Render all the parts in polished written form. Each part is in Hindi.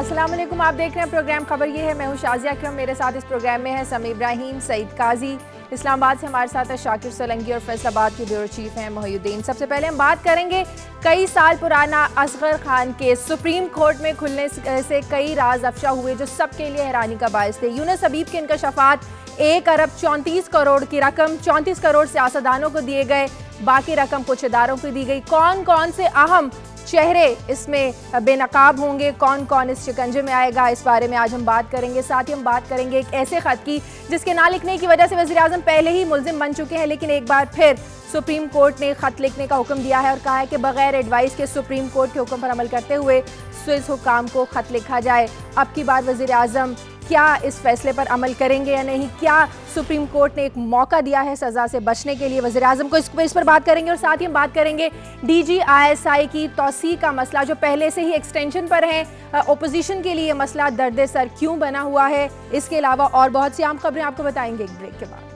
अस्सलाम वालेकुम, आप देख रहे हैं प्रोग्राम खबर ये है। मैं हूँ शाजिया अकरम। मेरे साथ इस प्रोग्राम में है समी इब्राहिम, सईद काजी। इस्लामाबाद से हमारे साथ है शाकिर सोलंकी और फैसलाबाद के ब्यूरो चीफ हैं मोहिउद्दीन। सबसे पहले हम बात करेंगे कई साल पुराना असगर खान के सुप्रीम कोर्ट में खुलने से कई राज अफशा हुए जो सबके लिए हैरानी का बायस थे। यूनुस हबीब के इंकशाफात 1 अरब 34 करोड़ की रकम 34 करोड़ सियासतदानों को दिए गए, बाकी रकम कुछ इदारों को दी गई। कौन कौन से अहम चेहरे इसमें बेनकाब होंगे, कौन कौन इस शिकंजे में आएगा, इस बारे में आज हम बात करेंगे। साथ ही हम बात करेंगे एक ऐसे खत की जिसके ना लिखने की वजह से वज़ीर आज़म पहले ही मुल्जिम बन चुके हैं, लेकिन एक बार फिर सुप्रीम कोर्ट ने खत लिखने का हुक्म दिया है और कहा है कि बगैर एडवाइस के सुप्रीम कोर्ट के हुक्म पर अमल करते हुए स्विस हुकाम को खत लिखा जाए। अब की बार वज़ीर आज़म क्या इस फैसले पर अमल करेंगे या नहीं? क्या सुप्रीम कोर्ट ने एक मौका दिया है सज़ा से बचने के लिए वज़ीर आज़म को? इस पर बात करेंगे और साथ ही हम बात करेंगे DGISI की तौसी का मसला जो पहले से ही एक्सटेंशन पर है। ओपोजिशन के लिए मसला दर्द सर क्यों बना हुआ है, इसके अलावा और बहुत सी आम खबरें आपको बताएंगे एक ब्रेक के बाद।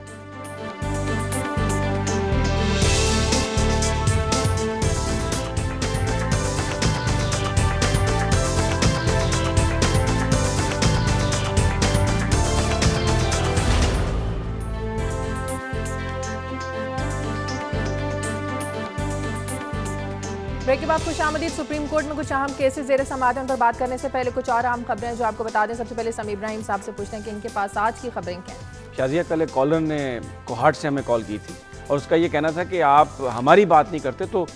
ब्रेक के बाद खुशामदीद। सुप्रीम कोर्ट में कुछ अहम केसेस ज़ेर समाअत हैं, उन पर बात करने से पहले कुछ और अहम खबरें जो आपको बता दें। सबसे पहले समी इब्राहिम साहब से पूछते हैं कि इनके पास आज की खबरें क्या हैं। शाजिया, कल एक कॉलर ने कोहाट से हमें कॉल की थी और उसका ये कहना था कि आप हमारी बात नहीं करते। तो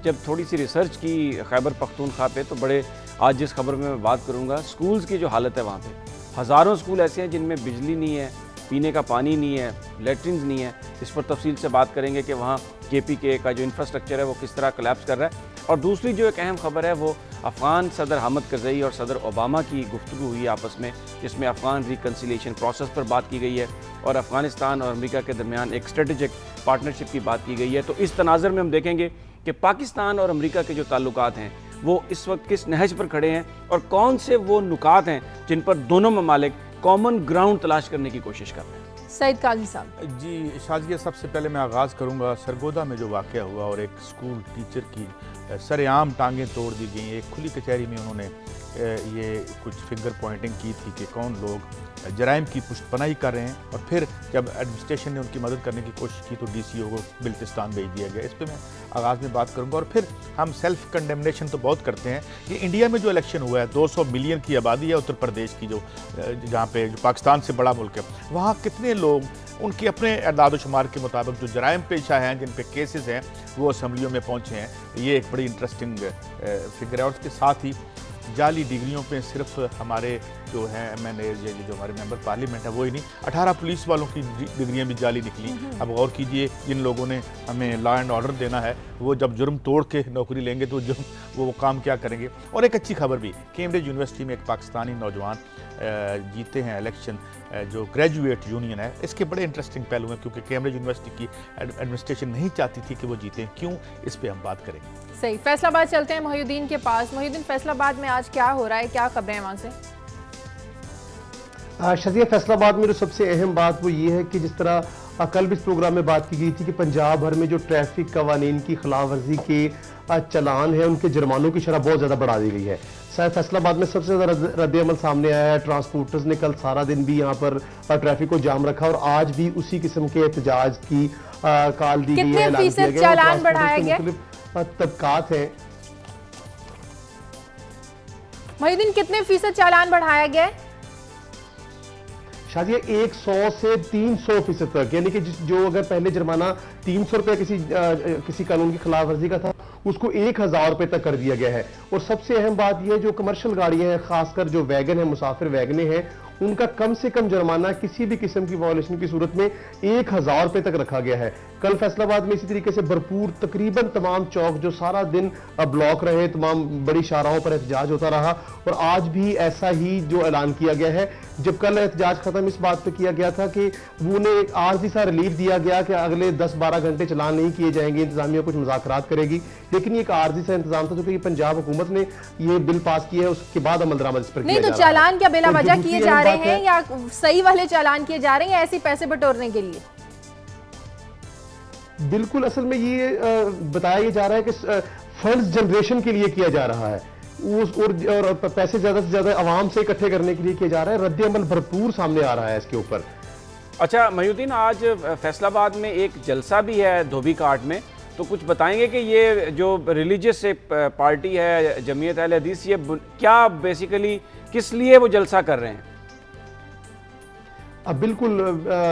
जब थोड़ी सी रिसर्च की खैबर पख्तूनख्वा पे, तो बड़े आज जिस खबर में मैं बात करूँगा, स्कूल्स की जो हालत है वहाँ पर हज़ारों स्कूल ऐसे हैं जिनमें बिजली नहीं है, पीने का पानी नहीं है, लेटरिन्स नहीं है। इस पर तफसील से बात करेंगे कि वहाँ KPK का जो इंफ्रास्ट्रक्चर है वो किस तरह कोलैप्स कर रहा है। और दूसरी जो एक अहम खबर है वो अफ़गान सदर हामिद करज़ई और सदर ओबामा की गुफ्तगू हुई आपस में, जिसमें अफ़गान रिकन्सिलिएशन प्रोसेस पर बात की गई है और अफ़गानिस्तान और अमेरिका के दरमियान एक स्ट्रेटेजिक पार्टनरशिप की बात की गई है। तो इस तनाज़र में हम देखेंगे कि पाकिस्तान और अमेरिका के जो ताल्लुकात हैं वो इस वक्त किस नहज पर खड़े हैं और कौन से वो नुकात हैं जिन पर दोनों ममालिक कॉमन ग्राउंड तलाश करने की कोशिश कर रहे हैं। सईद काजी साहब। जी शाजिया, सबसे पहले मैं आगाज़ करूंगा सरगोदा में जो वाक़या हुआ और एक स्कूल टीचर की सरेआम टांगें तोड़ दी गई। एक खुली कचहरी में उन्होंने ये कुछ फिंगर पॉइंटिंग की थी कि कौन लोग जराइम की पुष्टपनाही कर रहे हैं, और फिर जब एडमिनिस्ट्रेशन ने उनकी मदद करने की कोशिश की तो DCO को बिल्तिस्तान भेज दिया गया। इस पर मैं आगाज़ में बात करूंगा। और फिर हम सेल्फ कंडेमनेशन तो बहुत करते हैं कि इंडिया में जो इलेक्शन हुआ है, 200 मिलियन की आबादी है उत्तर प्रदेश की, जो जहाँ पे जो पाकिस्तान से बड़ा मुल्क है, वहाँ कितने लोग उनके अपने एदाद शुमार के मुताबिक जो जराइम पेशा हैं, जिन पे केसेस हैं, वो असम्बलियों में पहुँचे हैं। ये एक बड़ी इंटरेस्टिंग फिगर है। और उसके साथ ही जाली डिग्रियों पे सिर्फ हमारे जो हैं MNA जो हमारे मेंबर पार्लियामेंट है वो ही नहीं, 18 पुलिस वालों की डिग्रियां भी जाली निकली। अब गौर कीजिए, जिन लोगों ने हमें लॉ एंड ऑर्डर देना है वो जब जुर्म तोड़ के नौकरी लेंगे तो वो काम क्या करेंगे। और एक अच्छी खबर भी, कैम्ब्रिज यूनिवर्सिटी में एक पाकिस्तानी नौजवान जीते हैं इलेक्शन, जो ग्रेजुएट यूनियन है। इसके बड़े इंटरेस्टिंग पहलू हैं क्योंकि कैम्ब्रिज यूनिवर्सिटी की एडमिनिस्ट्रेशन नहीं चाहती थी कि वो जीतें। क्यों, इस पर हम बात करेंगे। सही, फैसलाबाद चलते हैं मोहिउद्दीन के पास। मोहिउद्दीन, फैसलाबाद में आज क्या हो रहा है, क्या खबरें हैं वहाँ से? शजिया, फैसलाबाद में जो सबसे अहम बात वो ये है कि जिस तरह कल भी इस प्रोग्राम में बात की गई थी कि पंजाब भर में जो ट्रैफिक कवानीन की खिलाफ वर्जी के चलान है, उनके जुर्मानों की शरह बहुत ज़्यादा बढ़ा दी गई है। शायद फैसलाबाद में सबसे ज़्यादा रद्द-ए-अमल सामने आया है। ट्रांसपोर्टर्स ने कल सारा दिन भी यहाँ पर ट्रैफिक को जाम रखा और आज भी उसी किस्म के एहतजाज की कॉल दी गई है। कितने फीसद चालान बढ़ाया गया? तबकात हैं मोहिउद्दीन, कितने फीसद चालान बढ़ाया गया? शायद 100 से 300% तक, यानी कि जो अगर पहले जुर्माना 300 रुपये किसी कानून की खिलाफ वर्जी का था, उसको 1000 रुपये तक कर दिया गया है। और सबसे अहम बात यह है, जो कमर्शियल गाड़ियां हैं, खासकर जो वैगन है, मुसाफिर वैगने हैं, उनका कम से कम जुर्माना किसी भी किस्म की वायलेशन की सूरत में 1000 रुपये तक रखा गया है। कल फैसलाबाद में इसी तरीके से भरपूर तकरीबन तमाम चौक जो सारा दिन ब्लॉक रहे, तमाम बड़ी शाहराहों पर एहतजाज होता रहा। और आज भी ऐसा ही जो ऐलान किया गया है। जब कल एहतजाज खत्म इस बात पे किया गया था कि उन्हें आर्जी सा रिलीफ दिया गया कि अगले 10-12 घंटे चलान नहीं किए जाएंगे, इंतजामिया कुछ मुज़ाकरात करेगी, लेकिन ये एक आर्जी सा इंतजाम था जो कि पंजाब हुकूमत ने ये बिल पास किया है, उसके बाद अमल दरामद इस पर नहीं। तो चालान क्या बिला वजह किए जा रहे हैं या सही वाले चालान किए जा रहे हैं या ऐसे पैसे बटोरने के लिए? बिल्कुल, असल में ये बताया जा रहा है कि फंड्स जनरेशन के लिए किया जा रहा है और पैसे ज़्यादा से ज़्यादा आवाम से इकट्ठे करने के लिए किया जा रहा है। रद्द अमल भरपूर सामने आ रहा है इसके ऊपर। अच्छा मोहिउद्दीन, आज फैसलाबाद में एक जलसा भी है धोबी घाट में, तो कुछ बताएंगे कि ये जो रिलीजियस एक पार्टी है जमीयत अहले हदीस, ये क्या बेसिकली किस लिए वो जलसा कर रहे हैं? बिल्कुल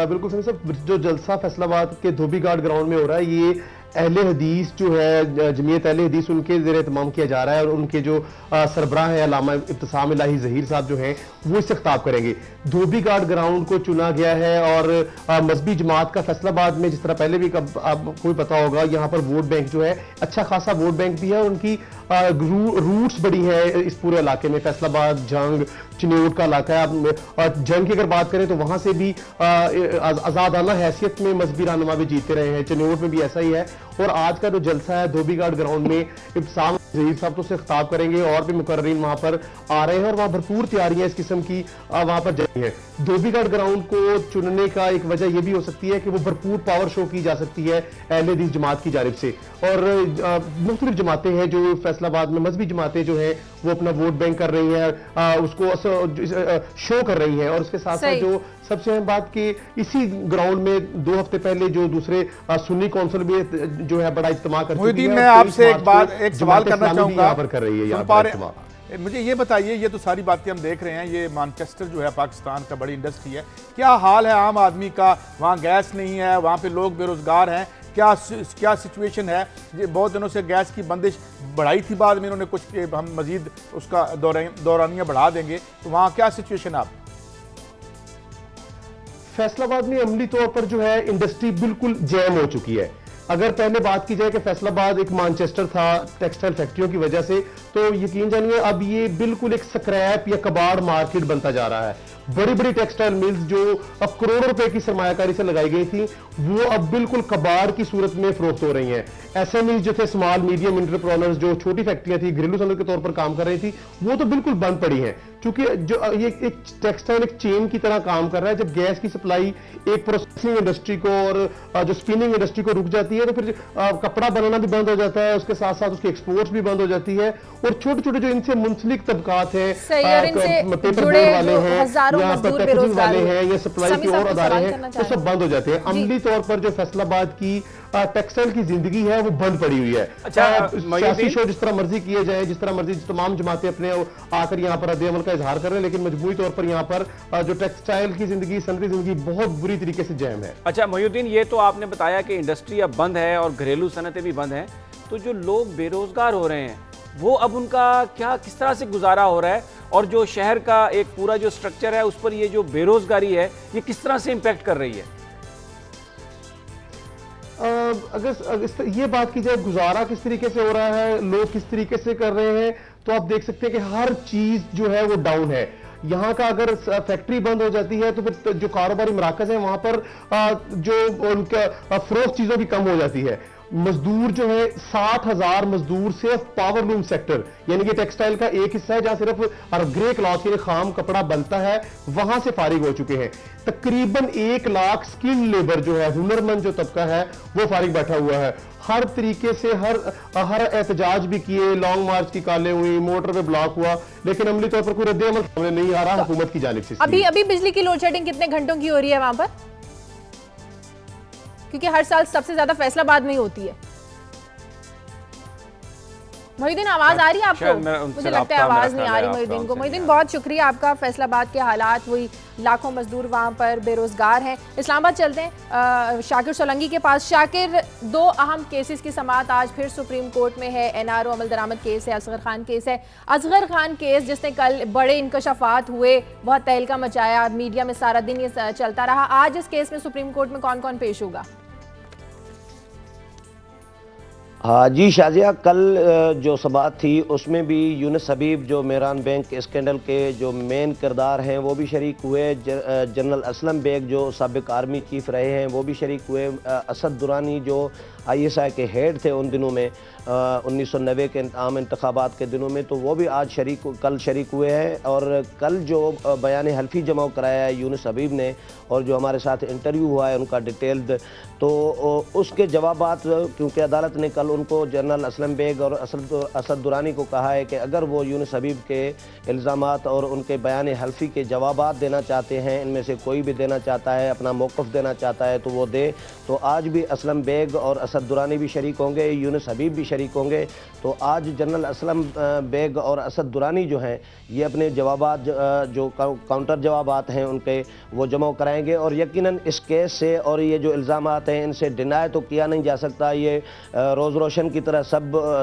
बिल्कुल सही साहब, जो जलसा फैसलाबाद के धोबी घाट ग्राउंड में हो रहा है, ये अहले हदीस जो है, जमीयत अहले हदीस, उनके ज़ेर एहतमाम किया जा रहा है और उनके जो सरबराह हैं अल्लामा इब्तिसाम इलाही ज़हीर साहब जो हैं वो इससे खिताब करेंगे। धोबी घाट ग्राउंड को चुना गया है और मजहबी जमात का फैसलाबाद में, जिस तरह पहले भी आपको भी पता होगा, यहाँ पर वोट बैंक जो है अच्छा खासा वोट बैंक भी है और उनकी रूट्स बड़ी है इस पूरे इलाके में। फैसलाबाद, जंग, चिन्योट का इलाका है। और जंग की अगर बात करें तो वहाँ से भी आज़ादाना हैसियत में मजहबी रहनुमा भी जीते रहे हैं, चिन्योट में भी ऐसा ही है। और आज का जो जलसा है धोबी घाट ग्राउंड में, इब्तिसाम ज़हीर साहब तो उससे खिताब करेंगे और भी मुकर्रीन वहाँ पर आ रहे हैं और वहाँ भरपूर तैयारियां इस किस्म की वहाँ पर जारी हैं। धोबी घाट ग्राउंड को चुनने का एक वजह यह भी हो सकती है कि वो भरपूर पावर शो की जा सकती है अहले हदीस जमात की जानिब से। और मुख्तलिफ जमातें हैं जो फैसलाबाद में, मजहबी जमातें जो हैं वो अपना वोट बैंक कर रही हैं, उसको शो कर रही हैं। और उसके साथ साथ जो सबसे अहम बात कि इसी ग्राउंड में 2 हफ्ते पहले जो दूसरे सुन्नी कौंसिल भी जो है बड़ा इज्तिमा कर चुकी है। मैं आपसे एक सवाल करना चाहूंगा, यहाँ पर कर रही है यहाँ पर। मुझे ये बताइए, ये तो सारी बातें हम देख रहे हैं, ये मैनचेस्टर जो है पाकिस्तान का बड़ी इंडस्ट्री है, क्या हाल है आम आदमी का? वहाँ गैस नहीं है, वहाँ पे लोग बेरोजगार हैं, क्या सिचुएशन है? ये बहुत दिनों से गैस की बंदिश बढ़ाई थी, बाद में इन्होंने कुछ हम मजीद उसका दौरानिया बढ़ा देंगे, तो वहाँ क्या सिचुएशन है? आप फैसलाबाद में अमली तौर पर जो है इंडस्ट्री बिल्कुल जैम हो चुकी है। अगर पहले बात की जाए कि फैसलाबाद एक मैनचेस्टर था टेक्सटाइल फैक्ट्रियों की वजह से, तो यकीन जानिए अब ये बिल्कुल एक स्क्रैप या कबाड़ मार्केट बनता जा रहा है। बड़ी बड़ी टेक्सटाइल मिल्स जो अब करोड़ों रुपए की सरमायाकारी से लगाई गई थी, वो अब बिल्कुल कबाड़ की सूरत में फरोख्त हो रही हैं। एसएमईज जो थे, स्मॉल मीडियम एंटरप्रेन्योर्स, जो छोटी फैक्ट्रियां थी, घरेलू सनत के तौर पर काम कर रही थी, वो तो बिल्कुल बंद पड़ी हैं। क्योंकि जो ये एक टेक्सटाइल एक चेन की तरह काम कर रहा है। जब गैस की सप्लाई एक प्रोसेसिंग इंडस्ट्री को और जो स्पिनिंग इंडस्ट्री को रुक जाती है, तो फिर कपड़ा बनाना भी बंद हो जाता है, उसके साथ साथ उसकी एक्सपोर्ट्स भी बंद हो जाती है। और छोटे छोटे जो इनसे मुंसलिक तबकात हैं, पेपर बोर्ड वाले हैं, यहाँ पर पैकेजिंग वाले हैं, या सप्लाई के और अदारे हैं, तो सब बंद हो जाते हैं। अमली तौर पर जो फैसलाबाद की टेक्सटाइल की जिंदगी है वो बंद पड़ी हुई है। सियासी शो जिस तरह मर्जी किए जाए, जिस तरह मर्जी तमाम जमातें अपने आकर यहाँ पर रद्द-ए-अमल का इजहार कर रहे हैं, लेकिन मजबूरी तौर पर यहाँ पर जो टेक्सटाइल की जिंदगी, सनती जिंदगी बहुत बुरी तरीके से जैम है। अच्छा मोहिउद्दीन, ये तो आपने बताया कि इंडस्ट्री अब बंद है और घरेलू सनतें भी बंद हैं, तो जो लोग बेरोजगार हो रहे हैं वो अब उनका क्या, किस तरह से गुजारा हो रहा है? और जो शहर का एक पूरा जो स्ट्रक्चर है उस पर ये जो बेरोजगारी है ये किस तरह से इम्पैक्ट कर रही है? अगर ये बात की जाए गुजारा किस तरीके से हो रहा है, लोग किस तरीके से कर रहे हैं, तो आप देख सकते हैं कि हर चीज जो है वो डाउन है। यहाँ का अगर फैक्ट्री बंद हो जाती है तो फिर जो कारोबारी मराकज है वहां पर जो उनका फरोख्त चीजों की कम हो जाती है। मजदूर जो है 60,000 मजदूर सिर्फ पावर लूम सेक्टर, यानी कि टेक्सटाइल का एक हिस्सा है जहां सिर्फ ग्रे क्लॉथ यानी खाम कपड़ा बनता है, वहां से फारिग हो चुके हैं। तकरीबन 1 लाख स्किल्ड लेबर जो है, हुनरमंद जो तबका है, वो फारिग बैठा हुआ है। हर तरीके से हर एहतजाज भी किए, लॉन्ग मार्च की कालें हुई, मोटर पे ब्लॉक हुआ, लेकिन अमली तौर पर कोई रद्द-ए-अमल सामने नहीं आ रहा हुकूमत की जानिब से। अभी बिजली की लोड शेडिंग कितने घंटों की हो रही है वहां पर? क्योंकि हर साल सबसे ज्यादा फैसलाबाद में ही होती है। मोहिउद्दीन, आवाज आ रही है आपको? मुझे लगता है आवाज नहीं आ रही मोहिउद्दीन को। मोहिउद्दीन, बहुत शुक्रिया आपका। फैसलाबाद के हालात, वही लाखों मजदूर वहां पर बेरोजगार हैं। इस्लामाबाद चलते हैं शाकिर सोलंगी के पास। शाकिर, 2 अहम केसेस की समाअत आज फिर सुप्रीम कोर्ट में है। एनआरओ अमल दरामद केस है, असगर खान केस है। असगर खान केस जिसने कल बड़े इंकशाफात हुए, बहुत तहलका मचाया, मीडिया में सारा दिन ये चलता रहा। आज इस केस में सुप्रीम कोर्ट में कौन कौन पेश होगा? हाँ जी शाजिया, कल जो समाअत थी उसमें भी यूनुस हबीब जो मेहरान बैंक स्कैंडल के जो मेन किरदार हैं वो भी शरीक हुए। जनरल असलम बेग जो साबिक आर्मी चीफ रहे हैं वो भी शरीक हुए। असद दुरानी जो ISI के हेड थे उन दिनों में, 1990 के आम इंतखाबात के दिनों में, तो वो भी आज कल शरीक हुए हैं। और कल जो बयान हल्फी जमा कराया है यूनुस हबीब ने और जो हमारे साथ इंटरव्यू हुआ है उनका डिटेल्ड, तो उसके जवाबात, क्योंकि अदालत ने कल उनको जनरल असलम बेग और असद दुरानी को कहा है कि अगर वो यूनुस हबीब के इल्ज़ामात और उनके बयान हल्फी के जवाबात देना चाहते हैं, इनमें से कोई भी देना चाहता है, अपना मौक़िफ़ देना चाहता है तो वो दे। तो आज भी असलम बेग और असद दुरानी भी शरीक होंगे, यूनुस हबीब भी शरीक होंगे। तो आज जनरल असलम बेग और असद दुरानी जो हैं ये अपने जवाबात जो काउंटर जवाबात हैं उनके वो जमा कराएंगे। और यकीनन इस केस से और ये जो इल्ज़ामात हैं इनसे डिनाई तो किया नहीं जा सकता। ये रोज़ रोशन की तरह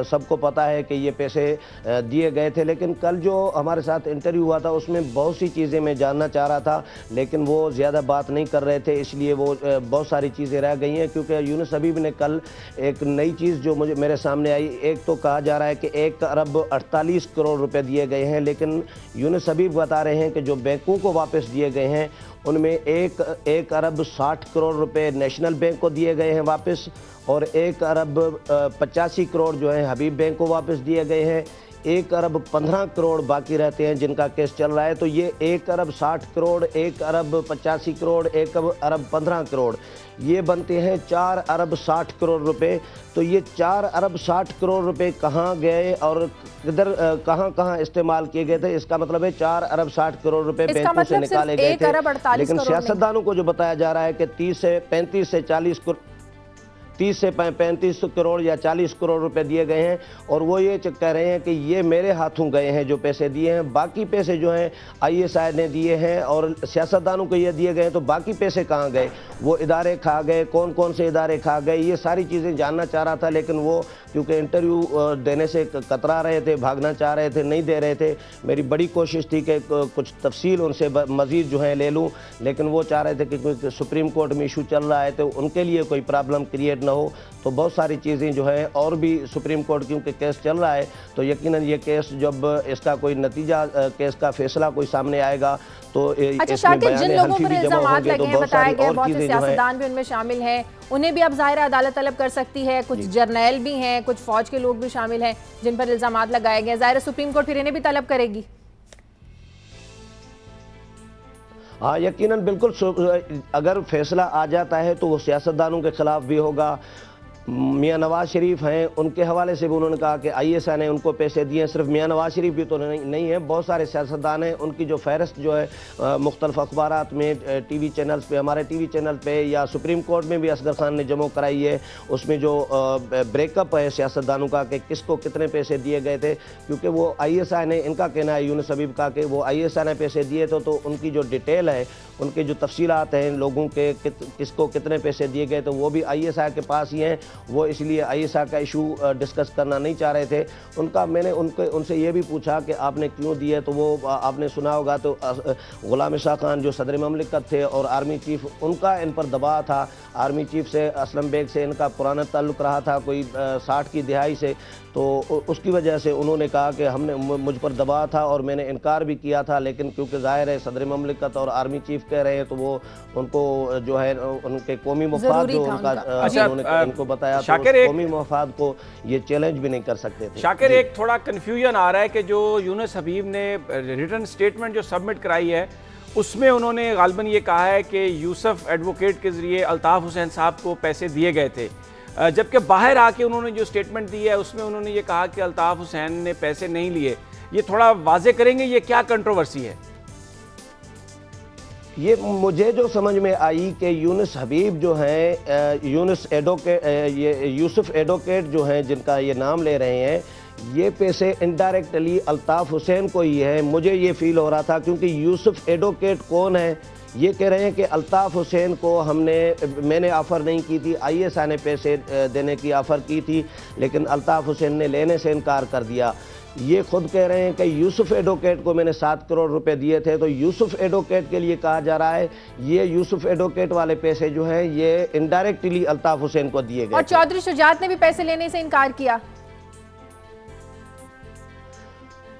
सबको पता है कि ये पैसे दिए गए थे। लेकिन कल जो हमारे साथ इंटरव्यू हुआ था उसमें बहुत सी चीज़ें मैं जानना चाह रहा था, लेकिन वो ज़्यादा बात नहीं कर रहे थे, इसलिए वो बहुत सारी चीज़ें रह गई हैं। क्योंकि यूनुस हबीब ने कल एक नई चीज़ जो मेरे सामने आई, एक तो कहा जा रहा है कि 1 अरब 48 करोड़ रुपए दिए गए हैं, लेकिन यूनुस हबीब बता रहे हैं कि जो बैंकों को वापस दिए गए हैं उनमें 1 अरब 60 करोड़ रुपए नेशनल बैंक को दिए गए हैं वापस, और 1 अरब 85 करोड़ जो है हबीब बैंक को वापस दिए गए हैं। 1 अरब 15 करोड़ बाकी रहते हैं जिनका केस चल रहा है। तो ये 1 अरब 60 करोड़, 1 अरब 85 करोड़, 1 अरब 15 करोड़, ये बनते हैं 4 अरब 60 करोड़ रुपए। तो ये 4 अरब 60 करोड़ रुपए कहाँ गए और किधर कहाँ इस्तेमाल किए गए थे? इसका मतलब है 4 अरब 60 करोड़ रुपए बैंकों से निकाले गए थे। लेकिन सियासतदानों को जो बताया जा रहा है कि 30 से 35 करोड़ या 40 करोड़ रुपए दिए गए हैं, और वो ये कह रहे हैं कि ये मेरे हाथों गए हैं जो पैसे दिए हैं। बाकी पैसे जो हैं ISI ने दिए हैं और सियासतदानों को ये दिए गए हैं। तो बाकी पैसे कहाँ गए, वो इदारे खा गए, कौन कौन से इदारे खा गए, ये सारी चीज़ें जानना चाह रहा था। लेकिन वो क्योंकि इंटरव्यू देने से कतरा रहे थे, भागना चाह रहे थे, नहीं दे रहे थे। मेरी बड़ी कोशिश थी कि कुछ तफसील उनसे मज़ीद जो है ले लूँ, लेकिन वो चाह रहे थे कि कोई सुप्रीम कोर्ट में इशू चल रहा है तो उनके लिए कोई प्रॉब्लम क्रिएट ना हो। तो बहुत सारी चीज़ें जो है और भी सुप्रीम कोर्ट क्योंकि केस चल रहा है, तो यकीनन ये केस जब इसका कोई नतीजा, केस का फैसला कोई सामने आएगा तो अच्छा शाकिर, जिन लोगों पर इल्जामात लगे हैं, बताया गया बहुत से सियासतदान भी उनमें शामिल हैं, उन्हें भी अब ज़ाहिर अदालत तलब कर सकती है। कुछ जर्नैल भी हैं, कुछ फौज के लोग भी शामिल हैं जिन पर इल्जामात लगाए गए। ज़ाहिर सुप्रीम कोर्ट फिर इन्हें भी तलब करेगी। हाँ यकीनन, बिल्कुल। अगर फैसला आ जाता है तो वो सियासतदानों के खिलाफ भी होगा। मियाँ नवाज शरीफ हैं, उनके हवाले से भी उन्होंने कहा कि ISI ने उनको पैसे दिए हैं। सिर्फ मियाँ नवाज शरीफ भी तो नहीं है, बहुत सारे सियासतदान हैं। उनकी जो फहरिस्त जो है मुख्तलिफ अखबारात में, TV चैनल्स पे, हमारे TV चैनल पे या सुप्रीम कोर्ट में भी असगर खान ने जमा कराई है। उसमें जो ब्रेकअप है सियासतदानों का कि किसको कितने पैसे दिए गए थे, क्योंकि वो ISI ने, इनका कहना है यूनुस हबीब का कि वो ISI ने पैसे दिए थे। तो उनकी जो डिटेल है, उनके जो तफसीलात हैं लोगों के किसको कितने पैसे दिए गए, तो वो भी ISI के पास ही हैं। वो इसलिए ISI का इशू डिस्कस करना नहीं चाह रहे थे। मैंने उनसे ये भी पूछा कि आपने क्यों दिए, तो वो आपने सुना होगा तो गुलाम इसा खान जो सदर ममलिकत थे और आर्मी चीफ, उनका इन पर दबाव था। आर्मी चीफ से, असलम बेग से इनका पुराना ताल्लुक़ रहा था कोई 60 की दिहाई से। तो उसकी वजह से उन्होंने कहा कि हमने, मुझ पर दबाव था और मैंने इनकार भी किया था। लेकिन क्योंकि ज़ाहिर है सदर ममलिकत और आर्मी चीफ कह रहे हैं तो वो उनको जो है उनके कौमी मफाद जो उनका उन्होंने इनको बताया, तो कौमी मफाद को ये चैलेंज भी नहीं कर सकते थे। शाकिर, एक थोड़ा कन्फ्यूजन आ रहा है कि जो यूनुस हबीब ने रिटर्न स्टेटमेंट जो सबमिट कराई है उसमें उन्होंने गालिबन ये कहा है कि यूसुफ एडवोकेट के ज़रिए अल्ताफ़ हुसैन साहब को पैसे दिए गए थे, जबकि बाहर आके उन्होंने जो स्टेटमेंट दी है उसमें उन्होंने ये कहा कि अल्ताफ़ हुसैन ने पैसे नहीं लिए। ये थोड़ा वाजे करेंगे, ये क्या कंट्रोवर्सी है? ये मुझे जो समझ में आई कि यूनुस हबीब जो हैं, यूसुफ एडवोकेट जो हैं जिनका ये नाम ले रहे हैं, ये पैसे इनडायरेक्टली अल्ताफ़ हुसैन को ही है। मुझे ये फील हो रहा था क्योंकि यूसुफ एडवोकेट कौन है, ये कह रहे हैं कि अल्ताफ़ हुसैन को मैंने ऑफ़र नहीं की थी, ISI ने पैसे देने की ऑफ़र की थी, लेकिन अल्ताफ़ हुसैन ने लेने से इनकार कर दिया। ये खुद कह रहे हैं कि यूसुफ एडवोकेट को मैंने 7 करोड़ रुपए दिए थे। तो यूसुफ एडवोकेट के लिए कहा जा रहा है, ये यूसुफ एडवोकेट वाले पैसे जो हैं ये इनडायरेक्टली अल्ताफ़ हुसैन को दिए गए। और चौधरी शुजात ने भी पैसे लेने से इनकार किया।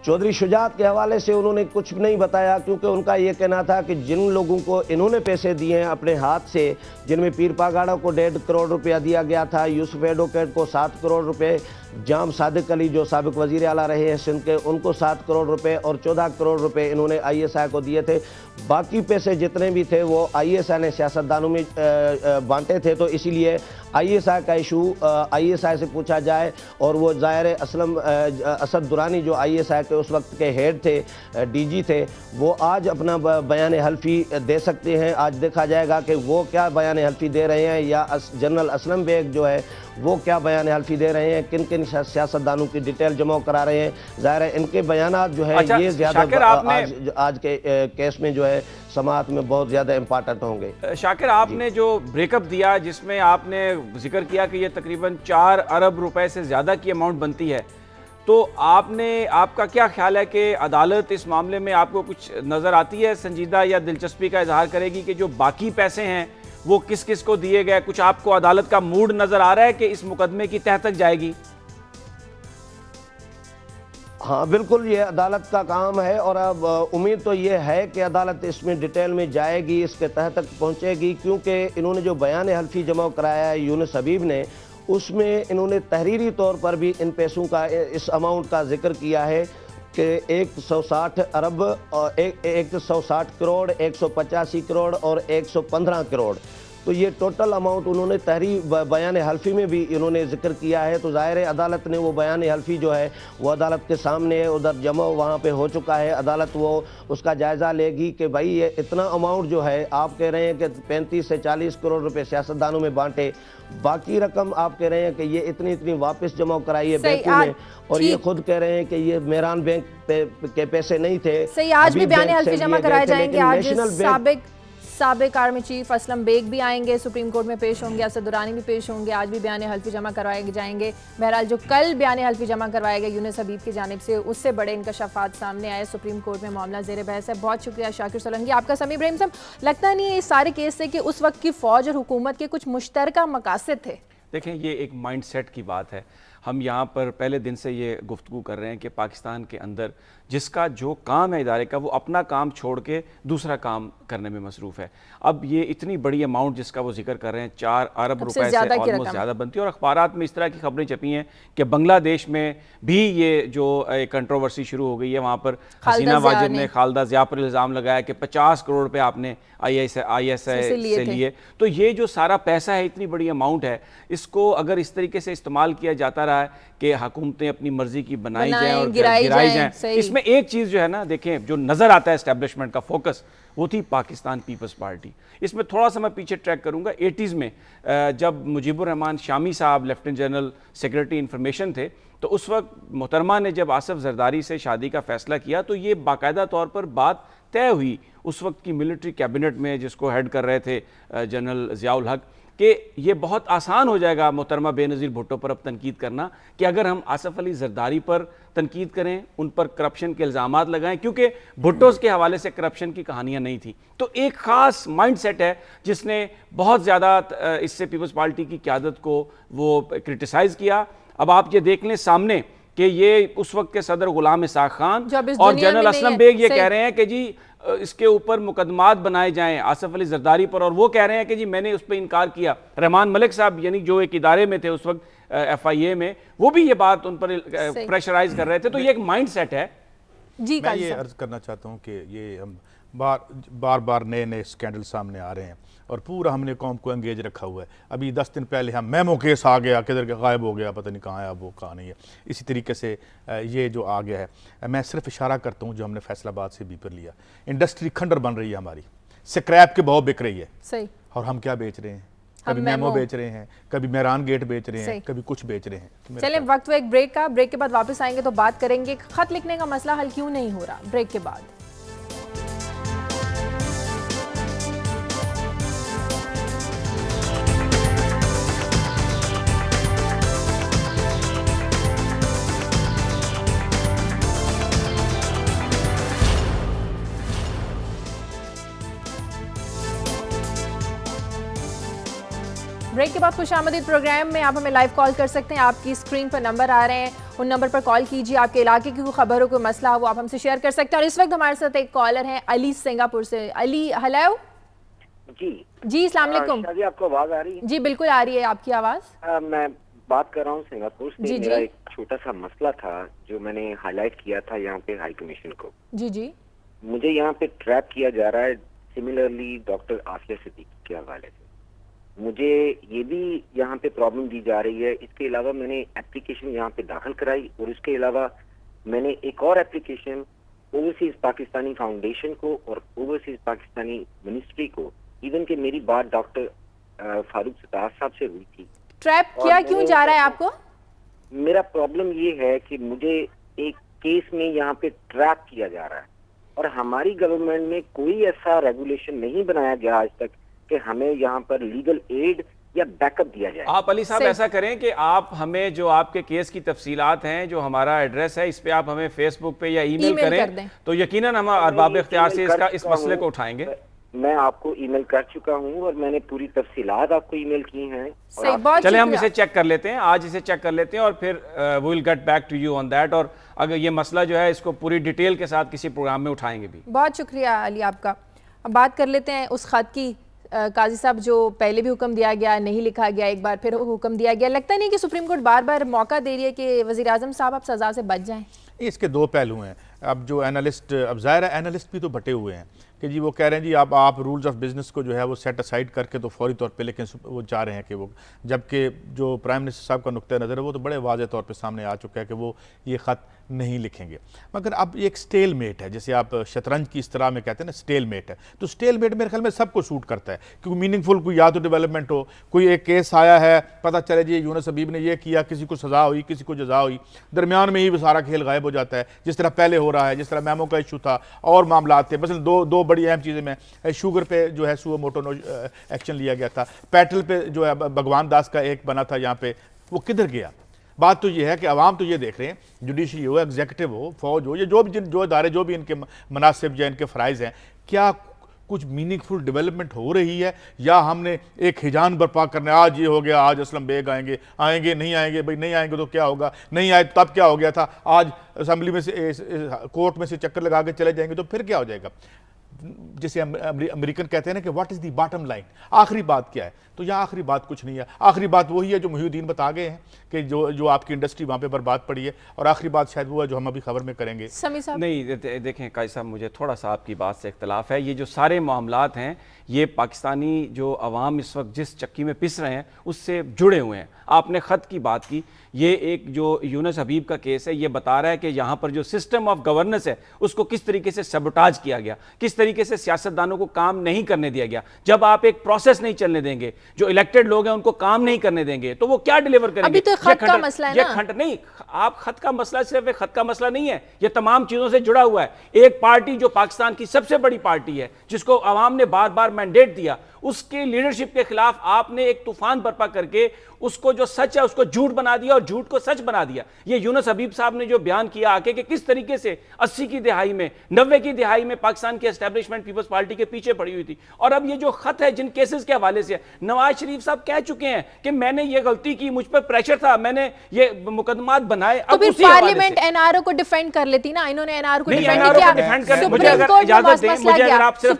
चौधरी शुजात के हवाले से उन्होंने कुछ नहीं बताया, क्योंकि उनका ये कहना था कि जिन लोगों को इन्होंने पैसे दिए हैं अपने हाथ से, जिनमें पीर पागाड़ा को 1.5 करोड़ रुपया दिया गया था, यूसुफ एडवोकेट को 7 करोड़ रुपए, जाम सादिक अली जो साबिक वज़ीर आला रहे हैं सिंध के, उनको 7 करोड़ रुपए और 14 करोड़ रुपए इन्होंने ISI को दिए थे। बाकी पैसे जितने भी थे वो ISI ने सियासतदानों में बांटे थे। तो इसीलिए ISI का इशू ISI से पूछा जाए, और वो ज़ाहिर है असद दुरानी जो ISI के उस वक्त के हेड थे, DG थे, वो आज अपना बयान हल्फी दे सकते हैं। आज देखा जाएगा कि वो क्या बयान हल्फी दे रहे हैं, या जनरल असलम बेग जो है वो क्या बयान हल्फी दे रहे हैं, किन किन सियासतदानों की डिटेल जमा करा रहे हैं। ज़ाहिर है इनके बयानात जो है ये ज़्यादा आज के केस में जो है समाअत में बहुत ज़्यादा इम्पॉर्टेंट होंगे। शाकिर, आपने जो ब्रेकअप दिया जिसमें आपने जिक्र किया कि ये तकरीबन 4 अरब रुपए से ज़्यादा की अमाउंट बनती है, तो आपका क्या ख्याल है कि अदालत इस मामले में आपको कुछ नज़र आती है संजीदा या दिलचस्पी का इजहार करेगी कि जो बाकी पैसे हैं वो किस किस को दिए गए? कुछ आपको अदालत का मूड नज़र आ रहा है कि इस मुकदमे की तह तक जाएगी? हाँ बिल्कुल, ये अदालत का काम है, और अब उम्मीद तो ये है कि अदालत इसमें डिटेल में जाएगी, इसके तह तक पहुँचेगी, क्योंकि इन्होंने जो बयान हल्फी जमा कराया है यूनुस हबीब ने, उसमें इन्होंने तहरीरी तौर पर भी इन पैसों का, इस अमाउंट का जिक्र किया है कि 160 अरब और 160 करोड़, 185 करोड़ और 115 करोड़, तो ये टोटल अमाउंट उन्होंने तहरीर बयान हल्फी में भी इन्होंने जिक्र किया है। तो ज़ाहिर है अदालत ने वो बयान हल्फी जो है वो अदालत के सामने है, उधर जमा वहाँ पे हो चुका है। अदालत वो उसका जायज़ा लेगी कि भाई ये इतना अमाउंट जो है, आप कह रहे हैं कि 35 से 40 करोड़ रुपए सियासतदानों में बांटे, बाकी रकम आप कह रहे हैं कि ये इतनी वापस जमा कराई है बैंकों में, और ये खुद कह रहे हैं कि ये मेहरान बैंक के पैसे नहीं थे। सही, आज भी बयान हल्फी जमा कराए जाएंगे। आज साबिक आर्मी चीफ असलम बेग भी आएंगे, सुप्रीम कोर्ट में पेश होंगे, असद दुरानी भी पेश होंगे, आज भी बयान हल्फी जमा करवाए जाएंगे। बहरहाल जो कल बयान हल्फी जमा करवाए गए यूनुस हबीब की जानिब से, उससे बड़े इंकशाफात सामने आए। सुप्रीम कोर्ट में मामला ज़ेर बहस है। बहुत शुक्रिया शाकिर सोलंकी आपका। समी इब्राहिम साहब, लगता नहीं है इस सारे केस से कि उस वक्त की फ़ौज और हुकूमत के कुछ मुश्तरका मकासद थे? देखें, ये एक माइंड सेट की बात है। हम यहाँ पर पहले दिन से ये गुफ्तगू कर रहे हैं कि पाकिस्तान के अंदर जिसका जो काम है इदारे का, वो अपना काम छोड़ के दूसरा काम करने में मसरूफ़ है। अब ये इतनी बड़ी अमाउंट जिसका वो जिक्र कर रहे हैं, 4 अरब रुपए से ऑलमोस्ट ज़्यादा बनती है। और अखबारात में इस तरह की खबरें छपी हैं कि बांग्लादेश में भी ये जो कंट्रोवर्सी शुरू हो गई है, वहाँ पर हसीना वाजिद ने खालदा ज़िया पर इल्ज़ाम लगाया कि 50 करोड़ रुपये आपने ISI से लिए। तो ये जो सारा पैसा है, इतनी बड़ी अमाउंट है, इसको अगर इस तरीके से इस्तेमाल किया जाता रहा है कि हुकूमतें अपनी मर्जी की बनाई जाएं और गिराई जाएं। इसमें एक चीज़ जो है ना, देखें, जो नज़र आता है एस्टेब्लिशमेंट का फोकस, वो थी पाकिस्तान पीपल्स पार्टी। इसमें थोड़ा सा मैं पीछे ट्रैक करूंगा। 80s में जब मुजीबुर रहमान शामी साहब लेफ्टिनेंट जनरल सेक्रेटरी इंफॉर्मेशन थे, तो उस वक्त मोहतरमा ने जब आसिफ जरदारी से शादी का फैसला किया, तो ये बाकायदा तौर पर बात तय हुई उस वक्त की मिलिट्री कैबिनेट में, जिसको हेड कर रहे थे जनरल ज़ियाउल हक, कि ये बहुत आसान हो जाएगा मोहतरमा बेनज़ीर भुट्टो पर अब तनकीद करना, कि अगर हम आसिफ अली जरदारी पर तनकीद करें, उन पर करप्शन के इल्ज़ामात लगाएं, क्योंकि भुट्टो के हवाले से करप्शन की कहानियां नहीं थी। तो एक ख़ास माइंड सेट है जिसने बहुत ज़्यादा इससे पीपल्स पार्टी की क़यादत को वो क्रिटिसाइज़ किया। अब आप ये देख लें सामने कि ये उस वक्त के सदर गुलाम इसाक खान और जनरल असलम बेग ये कह रहे हैं कि जी इसके ऊपर मुकदमात बनाए जाएं आसिफ अली जरदारी पर, और वो कह रहे हैं कि जी मैंने उस पर इनकार किया। रहमान मलिक साहब, यानी जो एक इदारे में थे उस वक्त FIA में, वो भी ये बात उन पर प्रेशराइज कर रहे थे। तो ये एक माइंड सेट है जी। मैं ये अर्ज करना चाहता हूँ कि ये हम बार नए स्कैंडल सामने आ रहे हैं और पूरा हमने कौम को एंगेज रखा हुआ है। अभी 10 दिन पहले हम मेमो केस आ गया, किधर के गायब हो गया, पता नहीं कहाँ है, अब वो कहाँ नहीं है। इसी तरीके से ये जो आ गया है, मैं सिर्फ इशारा करता हूँ जो हमने फैसलाबाद से भी पर लिया। इंडस्ट्री खंडर बन रही है हमारी, स्क्रैप के भाव बिक रही है। सही। और हम क्या बेच रहे हैं? कभी मेमो बेच रहे हैं, कभी मेहरान गेट बेच रहे हैं, कभी कुछ बेच रहे हैं। चलें, वक्त एक ब्रेक का, ब्रेक के बाद वापस आएंगे तो बात करेंगे खत लिखने का मसला हल क्यों नहीं हो रहा। ब्रेक के बाद ब्रेक के बाद खुशामदीद प्रोग्राम में आप हमें लाइव कॉल कर सकते हैं। आपकी स्क्रीन पर नंबर आ रहे हैं, उन नंबर पर कॉल कीजिए। आपके इलाके की कोई खबर हो, कोई मसला हो, वो आप हमसे शेयर कर सकते हैं। और इस वक्त हमारे साथ एक कॉलर हैं अली सिंगापुर से। अली, हेलो जी, अस्सलाम वालेकुम। शादी, आपको आवाज आ रही है? जी बिल्कुल आ रही है आपकी आवाज। मैं बात कर रहा हूँ सिंगापुर से। मेरा एक छोटा सा मसला था जो मैंने हाईलाइट किया था यहाँ पे हाई कमीशन को। जी। मुझे यहाँ पे ट्रैप किया जा रहा है, सिमिलरली डॉक्टर आसिया सिद्दीकी के हवाले से। मुझे ये भी यहाँ पे प्रॉब्लम दी जा रही है। इसके अलावा मैंने एप्लीकेशन यहाँ पे दाखिल कराई और इसके अलावा मैंने एक और एप्लीकेशन ओवरसीज पाकिस्तानी फाउंडेशन को और ओवरसीज पाकिस्तानी मिनिस्ट्री को, इवन कि मेरी बात डॉक्टर फारूक सतार साहब से हुई थी। ट्रैप किया क्यों जा रहा है आपको? मेरा प्रॉब्लम ये है कि मुझे एक केस में यहाँ पे ट्रैप किया जा रहा है और हमारी गवर्नमेंट में कोई ऐसा रेगुलेशन नहीं बनाया गया आज तक कि हमें यहाँ पर लीगल एड या बैकअप दिया जाए। आप अली साहब ऐसा करें कि आप हमें जो आपके केस की तफसीलात हैं, जो हमारा एड्रेस है, इस पे आप हमें फेसबुक पे या ईमेल करें तो यकीनन हम अरबाब इख्तियार से इस मसले को उठाएंगे। मैं आपको ईमेल कर चुका हूं और मैंने पूरी तफसीलात आपको ईमेल की हैं। चले हम इसे चेक कर लेते हैं, आज इसे चेक कर लेते हैं और फिर we will get back to you on that. और अगर ये मसला जो है इसको पूरी डिटेल के साथ किसी प्रोग्राम में उठाएंगे भी। बहुत शुक्रिया अली आपका। अब बात कर लेते हैं उस खत की। काजी साहब, जो पहले भी हुक्म दिया गया, नहीं लिखा गया, एक बार फिर हुक्म दिया गया, लगता नहीं कि सुप्रीम कोर्ट बार बार मौका दे रही है कि वज़ीर आज़म साहब आप सज़ा से बच जाएं? इसके दो पहलू हैं। अब जो एनालिस्ट, अब ज़ाहिर है एनालिस्ट भी तो बटे हुए हैं कि जी वो कह रहे हैं जी आप रूल्स ऑफ बिजनेस को जो है वो सेट असाइड करके तो फौरी तौर पे, लेकिन वो चाह रहे हैं कि वो, जबकि जो प्राइम मिनिस्टर साहब का नुक्ता नज़र है वो तो बड़े वाज़ेह तौर पे सामने आ चुका है कि वो ये ख़त नहीं लिखेंगे। मगर अब एक स्टेल मेट है, जैसे आप शतरंज की इस तरह में कहते हैं ना, स्टेल मेट है। तो स्टेल मेट मेरे ख्याल में सबको सूट करता है क्योंकि मीनिंगफुल कोई या तो डेवलपमेंट हो, कोई एक केस आया है, पता चले जी यूनुस हबीब ने ये किया, किसी को सज़ा हुई, किसी को जजा हुई, दरमियान में ही वो सारा खेल गायब हो जाता है, जिस तरह पहले हो रहा है, जिस तरह मैमो का इशू था और मामला थे। बस दो बड़ी अहम चीज़ें में, शुगर पे जो है सुओ मोटो एक्शन लिया गया था, पेट्रोल पे जो है भगवान दास का एक बना था यहाँ पे, वो किधर गया? बात तो ये है कि अवाम तो ये देख रहे हैं, जुडिशरी हो, एग्जीक्यूटिव हो, फौज हो, ये जो इदारे जो भी इनके मनासिब या इनके फ़राइज़ हैं, क्या कुछ मीनिंगफुल डेवलपमेंट हो रही है या हमने एक हिजान बर्पा करने, आज ये हो गया, आज असलम बेग आएंगे नहीं आएंगे, भाई नहीं आएंगे तो क्या होगा, नहीं आए तब क्या हो गया था, आज असम्बली में से कोर्ट में से चक्कर लगा के चले जाएंगे तो फिर क्या हो जाएगा? जिसे अमेरिकन कहते हैं ना कि what is the bottom line, आखिरी बात क्या है? तो यहाँ आखिरी बात कुछ नहीं है। आखिरी बात वही है जो मुहिउद्दीन बता गए हैं कि जो आपकी इंडस्ट्री वहाँ पे बर्बाद पड़ी है, और आखिरी बात शायद वो है जो हम अभी खबर में करेंगे। नहीं देखें काजी साहब, मुझे थोड़ा सा आपकी बात से इख्तलाफ है। ये जो सारे मामलात हैं ये पाकिस्तानी जो अवाम इस वक्त जिस चक्की में पिस रहे हैं उससे जुड़े हुए हैं। आपने ख़त की बात की, ये एक जो यूनुस हबीब का केस है ये बता रहा है कि यहाँ पर जो सिस्टम ऑफ गवर्नेंस है उसको किस तरीके से सबोटाज किया गया, किस तरीके से सियासतदानों को काम नहीं करने दिया गया। जब आप एक प्रोसेस नहीं चलने देंगे, जो इलेक्टेड लोग हैं उनको काम नहीं करने देंगे, तो वो क्या डिलीवर करेंगे? अभी तो खत का मसला है ना। नहीं, आप खत का मसला सिर्फ एक खत का मसला नहीं है, ये तमाम चीजों से जुड़ा हुआ है। एक पार्टी जो पाकिस्तान की सबसे बड़ी पार्टी है, जिसको अवाम ने बार बार मैंडेट दिया, उसके लीडरशिप के खिलाफ आपने एक तूफान बर्पा करके उसको जो सच है उसको झूठ बना दिया और झूठ को सच बना दिया। ये यूनुस हबीब साहब ने जो बयान किया आके कि किस तरीके से 80 की दिहाई में, 90 की दिहाई में पाकिस्तान की एस्टेब्लिशमेंट पीपल्स पार्टी के पीछे पड़ी हुई थी। और अब ये जो खत है जिन केसेस के हवाले से, नवाज शरीफ साहब कह चुके हैं कि मैंने ये गलती की, मुझ पर प्रेशर था, मैंने ये मुकदमात बनाए। तो फिर पार्लियामेंट एनआरओ को डिफेंड कर लेती ना, इन्होंने एनआरओ को डिफेंड नहीं किया। मुझे अगर इजाजत दें, मुझे अगर आप सिर्फ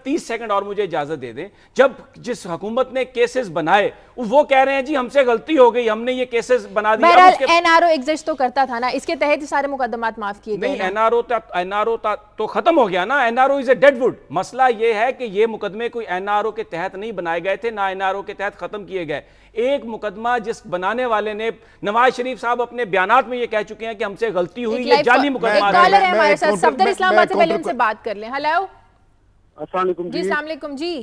30 सेकंड और मुझे इजाजत दे दें। जब जिस हुकूमत ने केसेस बनाए वो कह रहे हैं जी हमसे गलती हो गई, हमने ये केसेस बना दिए। एनआरओ एग्जिस्ट तो करता था ना, इसके तहत सारे मुकदमात माफ किए गए। नहीं, एनआरओ तो खत्म हो गया ना, NRO is a dead would. मसला ये है कि ये मुकदमे कोई एनआरओ के तहत नहीं बनाए गए थे, ना एनआरओ के तहत खत्म किए गए। एक मुकदमा जिस बनाने वाले ने, नवाज शरीफ साहब अपने बयानात में ये कह चुके हैं कि हमसे गलती हुई, ये जाली मुकदमा है। हमारे साथ सफदर इस्लामाबाद से, पहले उनसे बात कर लें। हेलो अस्सलाम वालेकुम जी। अस्सलाम वालेकुम जी।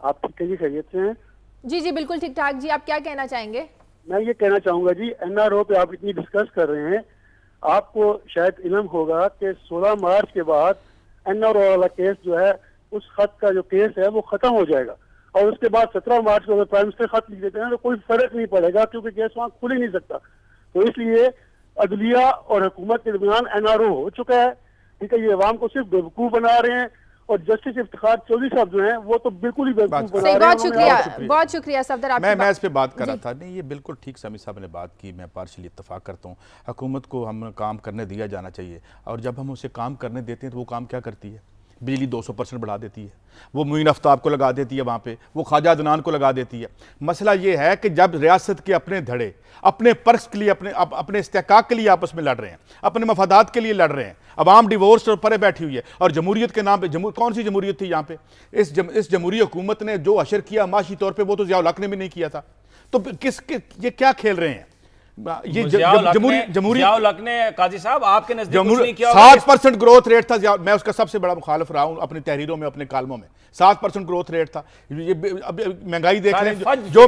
आप ठीक है जी, खैरियत से हैं? जी जी बिल्कुल ठीक ठाक जी। आप क्या कहना चाहेंगे? मैं ये कहना चाहूंगा जी, एनआरओ पे आप इतनी डिस्कस कर रहे हैं, आपको शायद इल्म होगा कि 16 मार्च के बाद एनआरओ वाला केस जो है, उस खत का जो केस है वो खत्म हो जाएगा, और उसके बाद 17 मार्च को अगर प्राइम मिनिस्टर खत लिख देते हैं तो कोई फर्क नहीं पड़ेगा, क्योंकि केस वहाँ खुल ही नहीं सकता। तो इसलिए अदलिया और हुकूमत के दरमियान एनआरओ हो चुका है, ठीक है। ये अवाम को सिर्फ बेवकूफ बना रहे हैं, और जस्टिस इफ्तिखार चौधरी साहब जो हैं वो तो बिल्कुल ही बेवकूफ बना रहे हैं। बहुत शुक्रिया सफदर, मैं इस पे बात कर रहा था। नहीं, ये बिल्कुल ठीक समी साहब ने बात की, मैं पार्शली इत्तफाक करता हूँ। हुकूमत को हम काम करने दिया जाना चाहिए, और जब हम उसे काम करने देते हैं तो वो काम क्या करती है? बिजली 200% बढ़ा देती है, वो मुइन आफ्ताब को लगा देती है वहाँ पे, वो ख्वाजा अदनान को लगा देती है। मसला ये है कि जब रियासत के अपने धड़े अपने पर्स के लिए, अपने इस्तेहकाक के लिए आपस में लड़ रहे हैं, अपने मफादात के लिए लड़ रहे हैं, अवाम डिवोर्स और परे बैठी हुई है, और जमहूरियत के नाम पे कौन सी जमहूरियत थी यहाँ पे? इस जमहूरी हुकूमत ने जो अशर किया माशी तौर पर, वो तो ज़िया उल हक ने भी नहीं किया था। तो ये क्या खेल रहे हैं? ये जमहूरी ने काजी साहब आपके नजदीक कुछ नहीं किया। 7% ग्रोथ रेट था, मैं उसका सबसे बड़ा मुखालिफ रहा हूं अपनी तहरीरों में, अपने कालमों में। 7% ग्रोथ रेट था। ये अब महंगाई देख रहे हैं, जो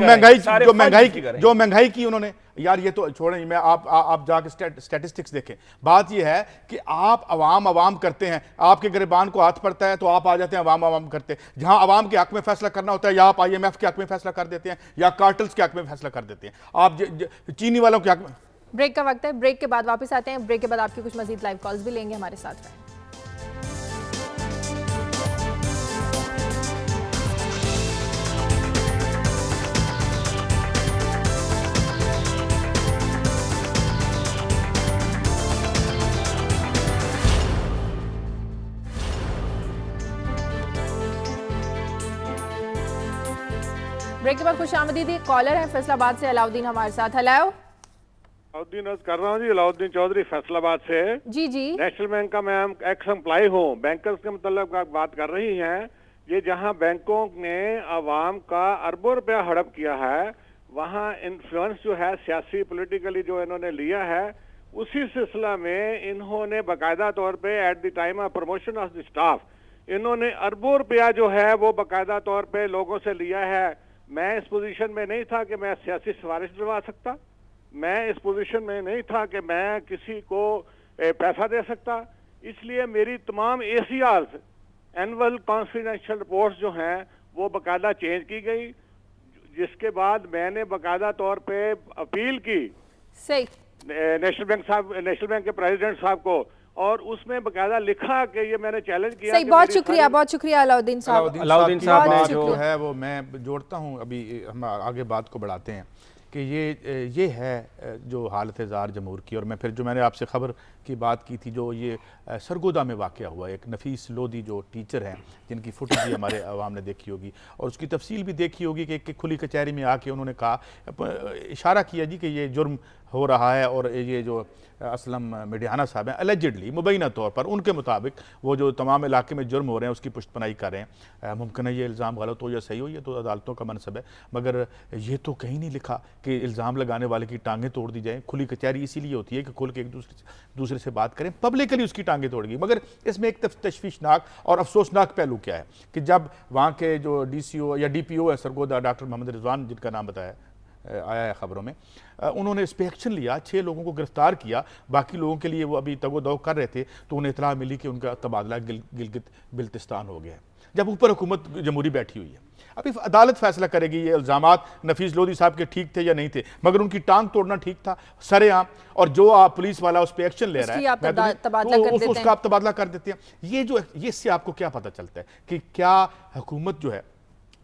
महंगाई की उन्होंने, यार ये तो छोड़ें, मैं आप जाके स्टैटिस्टिक्स देखें। बात ये है कि आप अवाम करते हैं, आपके गिरबान को हाथ पड़ता है तो आप आ जाते हैं अवाम करते हैं। जहां अवाम के हक में फैसला करना होता है, या आप IMF के हक में फैसला कर देते हैं, या कार्टल्स के हक में फैसला कर देते हैं, आप चीनी वालों के हक में। ब्रेक का वक्त है, ब्रेक के बाद वापस आते हैं। ब्रेक के बाद आपकी कुछ मजीद लाइव कॉल्स भी लेंगे, हमारे साथ रहें। ब्रेक के बाद खुश आमदीदी कॉलर है फैसलाबाद से अलाउद्दीन हमारे साथ। हेलो अलाउद्दीन अर्ज कर रहा हूँ जी, अलाउद्दीन चौधरी फैसलाबाद से। जी जी, नेशनल बैंक का मैं एक्स एम्प्लॉय हूँ। बैंकर्स के मतलब आप बात कर रही हैं, ये जहाँ बैंकों ने आवाम का अरबों रुपया हड़प किया है, वहाँ इन्फ्लुएंस जो है सियासी पॉलिटिकली जो इन्होंने लिया है, उसी सिलसिला में इन्होंने बाकायदा तौर पे at the time of promotion of the staff इन्होंने अरबों रुपया जो है वो बाकायदा तौर पे लोगों से लिया है। मैं इस पोजीशन में नहीं था कि मैं सियासी सिफारिश दिलवा सकता, मैं इस पोजीशन में नहीं था कि मैं किसी को पैसा दे सकता। इसलिए मेरी तमाम ACRs एनुअल कॉन्फिडेंशियल रिपोर्ट्स जो हैं वो बाकायदा चेंज की गई, जिसके बाद मैंने बाकायदा तौर पे अपील की सही नेशनल बैंक के प्रेसिडेंट साहब को, और उसमें बकायदा लिखा कि ये मैंने चैलेंज किया। सही, बहुत शुक्रिया अलाउद्दीन साहब ने जो है वो मैं जोड़ता हूँ। अभी हम आगे बात को बढ़ाते हैं कि ये है जो हालत ज़ार जमहूर की। और मैं फिर जो मैंने आपसे ख़बर की बात की थी, जो ये सरगोदा में वाक़या हुआ, एक नफीस लोधी जो टीचर हैं जिनकी फुटेज भी हमारे अवाम ने देखी होगी और उसकी तफसील भी देखी होगी कि खुली कचहरी में आके उन्होंने कहा, इशारा किया जी कि ये जुर्म हो रहा है। और ये जो असलम मिडियाना साहब हैं एलिजिडली मुबैना तौर पर उनके मुताबिक वो जो तमाम इलाके में जुर्म हो रहे हैं उसकी पुष्टपनाई कर रहे हैं। मुमकिन है ये इल्ज़ाम गलत हो या सही हो, ये तो अदालतों का मनसब है, मगर ये तो कहीं नहीं लिखा कि इल्ज़ाम लगाने वाले की टांगें तोड़ दी जाएँ। खुली कचहरी इसीलिए होती है कि खुल के एक दूसरे से बात करें, पब्लिकली उसकी टांगें तोड़ गई। मगर इसमें एक तशवीशनाक और अफसोसनाक पहलू क्या है कि जब वहाँ के जो DCO या DPO है सरगोदा, डॉक्टर मोहम्मद रिजवान जिनका नाम बताया आया है खबरों में, उन्होंने इस पर एक्शन लिया, 6 लोगों को गिरफ्तार किया। बाकी लोगों के लिए वो अभी तगो-दो कर रहे थे तो उन्हें इतला मिली कि उनका तबादला गिलगित बिल्तिस्तान हो गया है, जब ऊपर हुकूमत जमहूरी बैठी हुई है। अभी अदालत फैसला करेगी ये इल्ज़ामात नफीस लोधी साहब के ठीक थे या नहीं थे, मगर उनकी टांग तोड़ना ठीक था सरेआम। और जो आप पुलिस वाला उस पर एक्शन ले रहा है उसका आप तबादला कर देते हैं। ये इससे आपको क्या पता चलता है कि क्या हुकूमत जो है,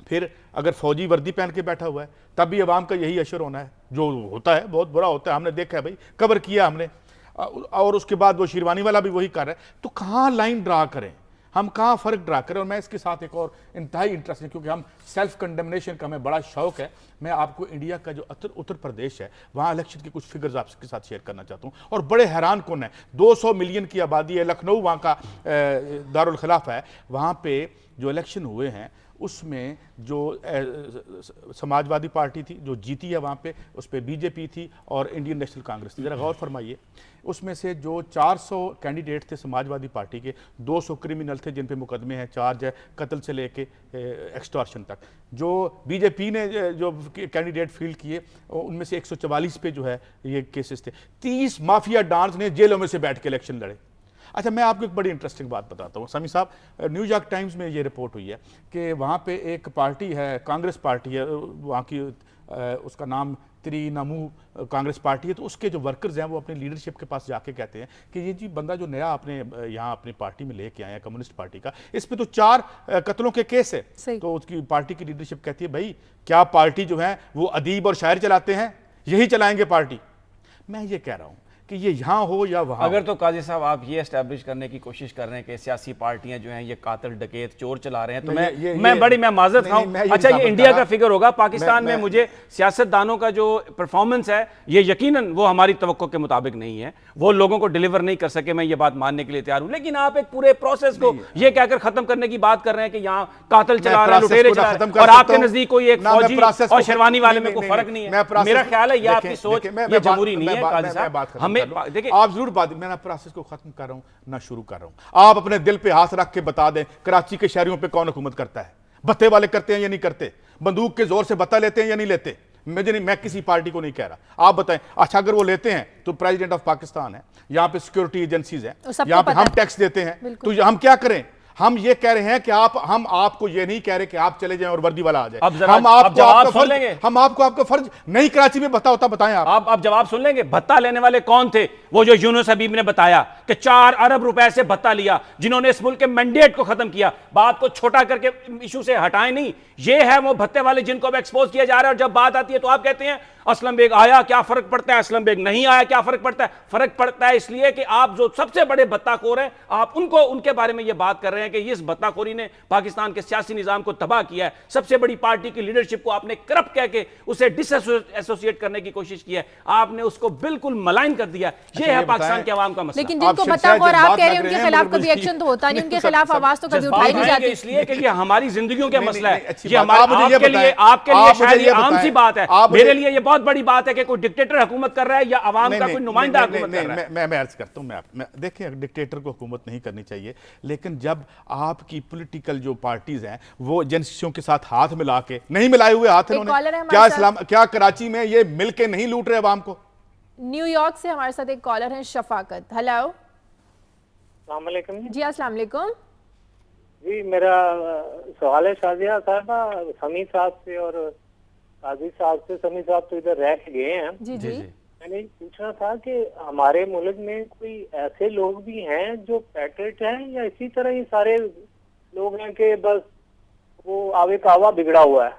फिर अगर फौजी वर्दी पहन के बैठा हुआ है तब भी अवाम का यही अशर होना है, जो होता है बहुत बुरा होता है। हमने देखा है भाई, कवर किया हमने, और उसके बाद वो शेरवानी वाला भी वही कर रहा है। तो कहाँ लाइन ड्रा करें हम, कहाँ फ़र्क ड्रा करें? और मैं इसके साथ एक और इंतहाई इंटरेस्टिंग, क्योंकि हम सेल्फ कंडेमनेशन का हमें बड़ा शौक है, मैं आपको इंडिया का जो उत्तर प्रदेश है वहाँ इलेक्शन के कुछ फिगर्स आपके साथ शेयर करना चाहता हूँ। और बड़े हैरान कौन है, 200 मिलियन की आबादी है, लखनऊ वहाँ का दारुल खिलाफा है। वहाँ पे जो इलेक्शन हुए हैं उसमें जो समाजवादी पार्टी थी जो जीती है वहाँ पे, उस पर BJP थी और इंडियन नेशनल कांग्रेस थी। ज़रा गौर फरमाइए, उसमें से जो 400 कैंडिडेट थे समाजवादी पार्टी के, 200 क्रिमिनल थे जिन पे मुकदमे हैं, चार्ज है कत्ल से लेके एक्सटॉर्शन तक। जो BJP ने जो कैंडिडेट फील्ड किए उनमें से 144 पे जो है ये केसेस थे। 30 माफिया डॉन्स ने जेलों में से बैठ के इलेक्शन लड़े। अच्छा, मैं आपको एक बड़ी इंटरेस्टिंग बात बताता हूँ समी साहब, न्यूयॉर्क टाइम्स में ये रिपोर्ट हुई है कि वहाँ पे एक पार्टी है, कांग्रेस पार्टी है वहाँ की, उसका नाम त्रिनामू कांग्रेस पार्टी है। तो उसके जो वर्कर्स हैं वो अपनी लीडरशिप के पास जाके कहते हैं कि ये जी बंदा जो नया अपने यहाँ अपनी पार्टी में लेके आया है कम्युनिस्ट पार्टी का, इस पे तो 4 कत्लों के केस है। तो उसकी पार्टी की लीडरशिप कहती है भाई क्या पार्टी जो है वो अदीब और शायर चलाते हैं, यही चलाएंगे पार्टी। मैं ये कह रहा हूँ कि ये यहाँ हो या वहाँ। अगर तो काजी साहब आप ये एस्टैब्लिश करने की कोशिश कर रहे हैं कि सियासी पार्टियां जो हैं ये कातिल डकैत चोर चला रहे हैं, तो मैं माजरत खाऊं। अच्छा, ये इंडिया का फिगर होगा, पाकिस्तान में मुझे सियासतदानों का जो परफॉर्मेंस है ये यकीनन वो हमारी तवक्को के मुताबिक नहीं है, वो लोगों को डिलीवर नहीं कर सके, मैं ये बात मानने के लिए तैयार हूं। लेकिन आप एक पूरे प्रोसेस को ये कहकर खत्म करने की बात कर रहे हैं कि यहाँ कातिल चला रहे हैं, लुटेरे चला रहे हैं, और आपके नजदीक कोई एक फौजी और शेरवानी वाले में कोई फर्क नहीं है। मेरा ख्याल है ये आपकी सोच ये जमहूरी नहीं है काजी साहब। हमें देखिए, आप जरूर बात, मैं प्रोसेस को खत्म कर रहा हूं ना शुरू कर रहा हूं। आप अपने दिल पे हाथ रख के बता दें, कराची के शहरियों पे कौन हुकूमत करता है? भत्ते वाले करते हैं या नहीं करते? बंदूक के जोर से भत्ता लेते हैं या नहीं लेते? मैं किसी पार्टी को नहीं कह रहा, आप बताएं। अच्छा, अगर वो लेते हैं तो प्रेसिडेंट ऑफ पाकिस्तान है, यहाँ पे सिक्योरिटी एजेंसीज हैं, यहाँ पे हम टैक्स देते हैं, तो हम क्या करें? हम ये कह रहे हैं कि हम आपको ये नहीं कह रहे कि आप चले जाएं और वर्दी वाला आ जाए। हम आपको आपका फर्ज नहीं, कराची में भत्ता होता बताएं आप जवाब सुन लेंगे। भत्ता लेने वाले कौन थे? वो जो यूनुस हबीब ने बताया कि 4 अरब रुपए से भत्ता लिया, जिन्होंने इस मुल्क के मैंडेट को खत्म किया। बात को छोटा करके इशू से हटाएं नहीं, ये है वो भत्ते वाले जिनको अब एक्सपोज किया जा रहा है। और जब बात आती है तो आप कहते हैं असलम बेग आया, क्या फर्क पड़ता है? असलम बेग नहीं आया, क्या फर्क पड़ता है? फर्क पड़ता है इसलिए कि आप जो सबसे बड़े भत्ताखोर हैं, आप उनके बारे में ये बात कर रहे हैं कि इस भत्ताखोरी ने पाकिस्तान के सियासी निजाम को तबाह किया है। सबसे बड़ी पार्टी की लीडरशिप को आपने करप्ट कह के उसे डिसएसोसिएट करने की कोशिश की है, आपने उसको बिल्कुल मलाइन कर दिया। ये है पाकिस्तान के अवाम का मसला। लेकिन जिनको भत्ताखोर आप कह रहे हैं उनके खिलाफ कभी एक्शन तो होता नहीं, उनके खिलाफ आवाज तो कभी उठाई नहीं जाती, इसलिए कि ये हमारी जिंदगियों का मसला है। ये आपके लिए शायद ये आम सी बात है, मेरे लिए ये बहुत बड़ी बात है कि डिक्टेटर हुकूमत कर रहा है या अवाम का कोई नुमाइंदा हुकूमत कर रहा है। मैं अर्ज करता हूं, देखिए डिक्टेटर को हुकूमत नहीं करनी चाहिए, लेकिन जब आपकी पॉलिटिकल जो पार्टीज हैं वो एजेंसियों के साथ हाथ मिला के, नहीं मिलाए हुए हाथ इन्होंने, क्या कराची में ये मिलके नहीं लूट रहे अवाम को? न्यूयॉर्क से हमारे साथ एक कॉलर है शफाकत। हेलो, अस्सलाम वालेकुम जी। अस्सलाम वालेकुम जी, मेरा सवाल है शाजिया साहबा, समी साहब से और काजी साहब से। समी साहब तो इधर रह के गए हैं। जी जी। मैंने पूछना था कि हमारे मुल्क में कोई ऐसे लोग भी हैं जो पैट्रियट हैं, या इसी तरह ही सारे लोग हैं कि बस वो आवे कावा बिगड़ा हुआ है?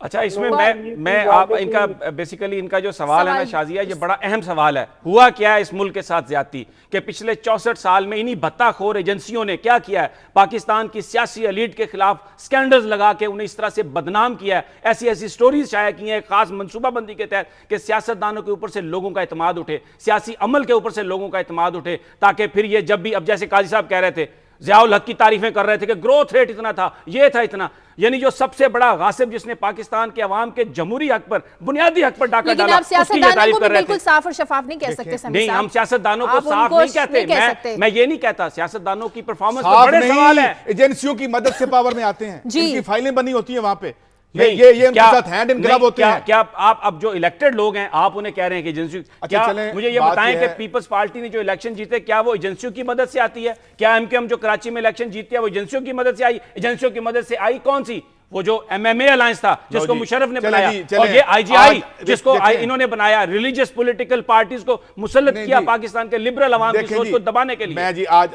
अच्छा, इसमें मैं आप इनका बेसिकली इनका जो सवाल है ना शाजिया, ये बड़ा अहम सवाल है। हुआ क्या है इस मुल्क के साथ ज्यादती कि पिछले 64 साल में इन्हीं भत्ताखोर एजेंसियों ने क्या किया है? पाकिस्तान की सियासी एलीट के खिलाफ स्कैंडल्स लगा के उन्हें इस तरह से बदनाम किया है, ऐसी ऐसी स्टोरीज शाया की हैं खास मनसूबाबंदी के तहत कि सियासतदानों के ऊपर से लोगों का एतमाद उठे, सियासी अमल के ऊपर से लोगों का एतमाद उठे, ताकि फिर ये जब भी, अब जैसे काजी साहब कह रहे थे, ज़ियाउल हक की तारीफें कर रहे थे कि ग्रोथ रेट इतना था, ये था इतना, यानी जो सबसे बड़ा गासिब जिसने पाकिस्तान के अवाम के जमहूरी हक पर, बुनियादी हक पर डाका डाला, उसकी ये तारीफ कर रहे थे। बिल्कुल साफ और शफाफ नहीं कह सकते। नहीं, हम सियासतदानों को साफ नहीं कहते, मैं ये नहीं कहता। सियासतदानों की परफॉर्मेंस पर बड़े सवाल है। एजेंसियों की मदद से पावर में आते हैं, इनकी फाइलें बनी होती है वहां पे, ये उनके साथ हैंड इन ग्लव होते हैं। क्या आप अब जो इलेक्टेड लोग हैं आप उन्हें कह रहे हैं कि एजेंसी, क्या मुझे ये बताएं कि पीपल्स पार्टी ने जो इलेक्शन जीते क्या वो एजेंसियों की मदद से आती है? क्या एमक्यूएम जो कराची में इलेक्शन जीती है वो एजेंसियों की मदद से आई? एजेंसियों की मदद से आई कौन सी? वो जो एमएमए अलायंस था जिसको मुशर्रफ ने बनाया, और ये आईजीआई जिसको इन्होंने बनाया, रिलीजियस पॉलिटिकल पार्टीज को मुसल्लत किया पाकिस्तान के लिबरल अवाम की सोच को दबाने के लिए। मैं जी आज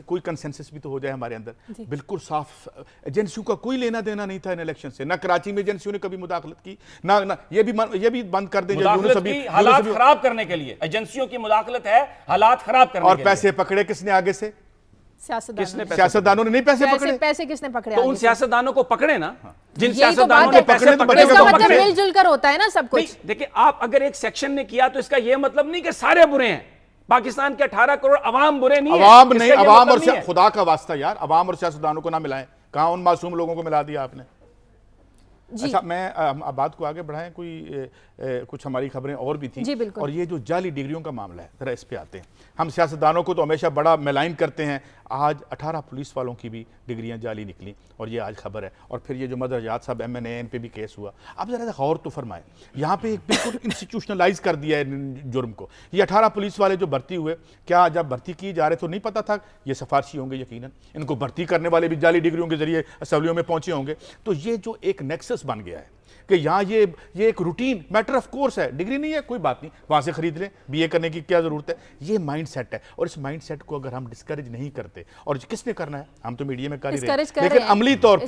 कोई कंसेंसस भी तो हो जाए हमारे अंदर, बिल्कुल साफ। एजेंसियों का कोई लेना देना नहीं था इन इलेक्शन से, ना कराची में एजेंसियों ने कभी मुदाखलत की, ना ये भी बंद कर दें हालात खराब करने के लिए। एजेंसियों की मुदाखलत है हालात खराब करने के लिए। और पैसे पकड़े किसने आगे से? सियासतदानों ने नहीं पकड़े। पैसे किसने पकड़े? तो उन सियासतदानों को पकड़े ना, जिन सियासतदानों ने पैसे पकड़े। इसका मतलब मिलजुल कर होता है ना सब कुछ। देखिए, आप अगर एक सेक्शन ने किया तो इसका यह मतलब नहीं कि सारे बुरे हैं। पाकिस्तान के 18 करोड़ अवाम बुरे नहीं है। अवाम नहीं, अवाम और खुदा का वास्ता यार, अवाम और सियासतदानों को ना मिलाएं। कहां उन मासूम लोगों को मिला दिया आपने? अच्छा, मैं अब बात को आगे बढ़ाएं, कुछ हमारी खबरें और भी थी, और ये जो जाली डिग्रियों का मामला है, जरा इस पे आते हैं। हम सियासतदानों को तो हमेशा बड़ा मेलाइन करते हैं, आज 18 पुलिस वालों की भी डिग्रियां जाली निकली, और ये आज खबर है। और फिर ये जो मदरजात साहब MNA, इन पे भी केस हुआ। अब जरा गौर तो फरमाएं, यहाँ पे एक बिल्कुल इंस्टीट्यूशनलाइज कर दिया है जुर्म को। ये 18 पुलिस वाले जो भर्ती हुए, क्या जब भर्ती किए जा रहे तो नहीं पता था ये सिफारशी होंगे? यकीनन इनको भर्ती करने वाले भी जाली डिग्रियों के जरिए असेंबलियों में पहुंचे होंगे। तो ये जो एक नेक्सस बन गया है, कि यहाँ ये एक रूटीन मैटर ऑफ कोर्स है, डिग्री नहीं है कोई बात नहीं, वहाँ से खरीद लें, बीए करने की क्या ज़रूरत है। ये माइंड सेट है, और इस माइंड सेट को अगर हम डिस्करेज नहीं करते, और किसने करना है, हम तो मीडिया में कर ही रहे हैं, लेकिन अमली तौर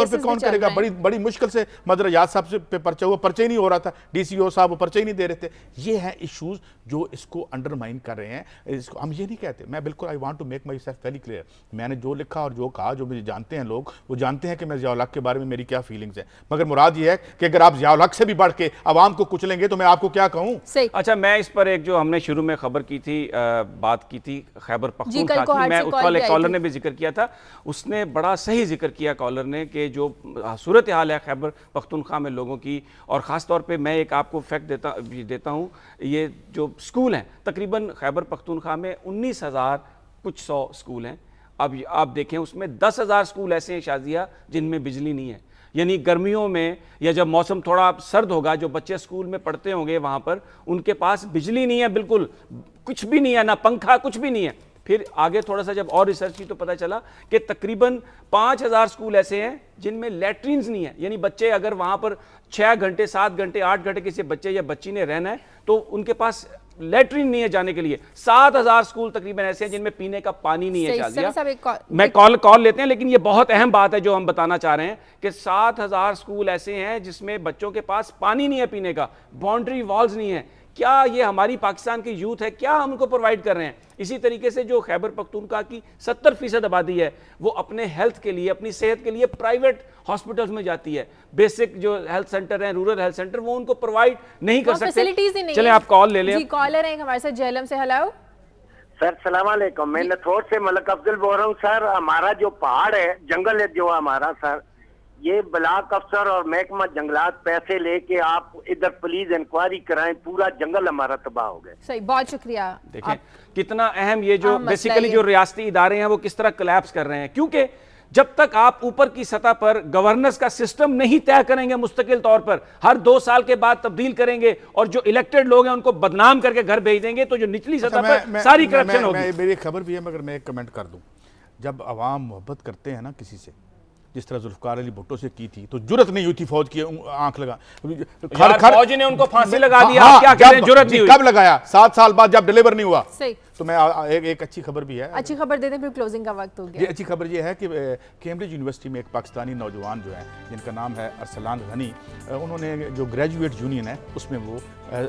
पे कौन करेगा। बड़ी मुश्किल से मदरयाद साहब से पे पर्चा हुआ, पर्चा ही नहीं हो रहा था, DCO साहब वो पर्चा ही नहीं दे रहे थे। ये हैं इशूज़ जो इसको अंडरमाइन कर रहे हैं। इसको हम ये नहीं कहते, मैं बिल्कुल I want to make myself very clear, मैंने जो लिखा और जो कहा, जो मुझे जानते हैं लोग वो जानते हैं कि मैं ज़िया उल हक के बारे में मेरी क्या फीलिंग्स है, मगर मुराद ये है कि अगर आप ज़िया उल हक से भी बढ़ के आवाम को कुचलेंगे तो मैं आपको क्या कहूँ। अच्छा, मैं इस पर एक जो हमने शुरू में खबर की थी, बात की थी खैबर पख्तूनख्वा की, मैं उस कल एक कॉलर ने भी जिक्र किया था, उसने बड़ा सही जिक्र किया कॉलर ने कि जो सूरत हाल है खैबर पख्तूनख्वा में लोगों की, और ख़ास तौर पे मैं एक आपको फैक्ट देता हूँ, ये जो स्कूल हैं तकरीबन खैबर पख्तूनख्वा में 19,000 कुछ 100 स्कूल हैं। अब आप देखें उसमें 10,000 स्कूल ऐसे हैं शाजिया जिनमें बिजली नहीं है, यानी गर्मियों में या जब मौसम थोड़ा सर्द होगा, जो बच्चे स्कूल में पढ़ते होंगे वहाँ पर उनके पास बिजली नहीं है, बिल्कुल कुछ भी नहीं है, ना पंखा, कुछ भी नहीं है। फिर आगे थोड़ा सा जब और रिसर्च की तो पता चला कि तकरीबन 5,000 स्कूल ऐसे हैं जिनमें लैट्रिन्स नहीं है, यानी बच्चे अगर वहाँ पर 6 घंटे 7 घंटे 8 घंटे किसी बच्चे या बच्ची ने रहना है तो उनके पास लैट्रिन नहीं है जाने के लिए। 7,000 स्कूल तकरीबन ऐसे हैं जिनमें पीने का पानी नहीं है। मैं कॉल लेते हैं, लेकिन ये बहुत अहम बात है जो हम बताना चाह रहे हैं कि 7,000 स्कूल ऐसे हैं जिसमें बच्चों के पास पानी नहीं है पीने का, बाउंड्री वॉल्स नहीं है। क्या ये हमारी पाकिस्तान की यूथ है, क्या हम उनको प्रोवाइड कर रहे हैं? इसी तरीके से जो खैबर पख्तूनख्वा की 70% आबादी है वो अपने हेल्थ के लिए, अपनी सेहत के लिए प्राइवेट हॉस्पिटल्स में जाती है। बेसिक जो हेल्थ सेंटर हैं, रूरल हेल्थ सेंटर, वो उनको प्रोवाइड नहीं कर सकते। चलें आप कॉल ले लें। कॉलर है हमारे साथ जेहलम से। हेलो सर, सलाम अलैकुम। मैं नथोर से मलक अफजल बोल रहा हूँ। सर, हमारा जो पहाड़ है, जंगल है जो हमारा, सर ये ब्लॉक अफसर और महकमा जंगलात पैसे लेके आप इधर प्लीज इंक्वायरी कराएं, पूरा जंगल हमारा तबाह हो गया। सही, बहुत शुक्रिया। देखें कितना अहम ये जो बेसिकली जो रियासती इदारे हैं वो किस तरह कोलैप्स कर रहे हैं, क्योंकि जब तक आप ऊपर की सतह पर गवर्नेंस का सिस्टम नहीं तय करेंगे मुस्तकिल तौर पर, हर 2 साल के बाद तब्दील करेंगे और जो इलेक्टेड लोग हैं उनको बदनाम करके घर भेज देंगे, तो जो निचली सतह पर सारी करप्शन होगी। मेरी खबर भी है मगर मैं एक कमेंट कर दूं, जब अवाम मोहब्बत करते हैं ना किसी से, जिस तरह जुल्फकार अली भुट्टो से की थी, तो जुर्रत नहीं हुई थी फौज की आंख लगा, फौज ने उनको फांसी लगा दी। क्या कह रहे हैं, जुर्रत नहीं हुई? कब लगाया? 7 साल बाद जब डिलीवर नहीं हुआ। सही। तो मैं एक अच्छी खबर भी है, अच्छी खबर देते हैं, फिर क्लोजिंग का वक्त हो गया। ये अच्छी खबर ये है कि कैम्ब्रिज यूनिवर्सिटी में एक पाकिस्तानी नौजवान जो है जिनका नाम है अरसलान गनी, उन्होंने जो ग्रेजुएट यूनियन है उसमें वो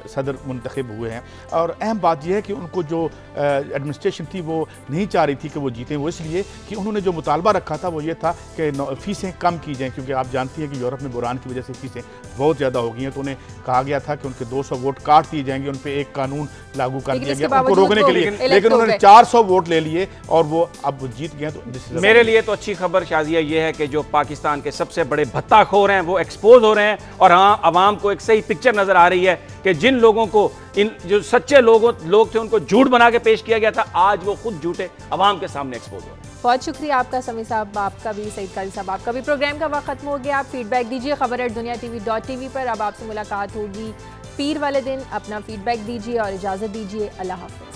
सदर मुंतखब हुए हैं। और अहम बात यह है कि उनको जो एडमिनिस्ट्रेशन थी वो नहीं चाह रही थी कि वो जीतें, वो इसलिए कि उन्होंने जो मुतालबा रखा था वो ये था कि फ़ीसें कम की जाएँ, क्योंकि आप जानती हैं कि यूरोप में बुरान की वजह से फ़ीसें बहुत ज़्यादा हो गई हैं। तो उन्हें कहा गया था कि उनके 200 वोट काट दिए जाएंगे, उन पर एक कानून लागू कर दिया गया उनको रोकने के लिए, लेकिन उन्होंने 400 वोट ले लिए और वो अब जीत गए। तो मेरे लिए तो अच्छी खबर शाजिया ये है कि जो पाकिस्तान के सबसे बड़े भत्ताखोर हैं वो एक्सपोज हो रहे हैं, और हाँ, आवाम को एक सही पिक्चर नजर आ रही है कि जिन लोगों को, इन जो सच्चे लोग थे उनको झूठ बना के पेश किया गया था, आज वो खुद झूठे आवाम के सामने एक्सपोज हो रहे हैं। बहुत शुक्रिया आपका समी साहब, आपका भी, सईद काजी साहब आपका भी। प्रोग्राम का वक्त खत्म हो गया। आप फीडबैक दीजिए खबर@दुनियाTV.tv पर। अब आपसे मुलाकात होगी पीर वाले दिन। अपना फीडबैक दीजिए और इजाज़त दीजिए। अल्लाह हाफ़िज़।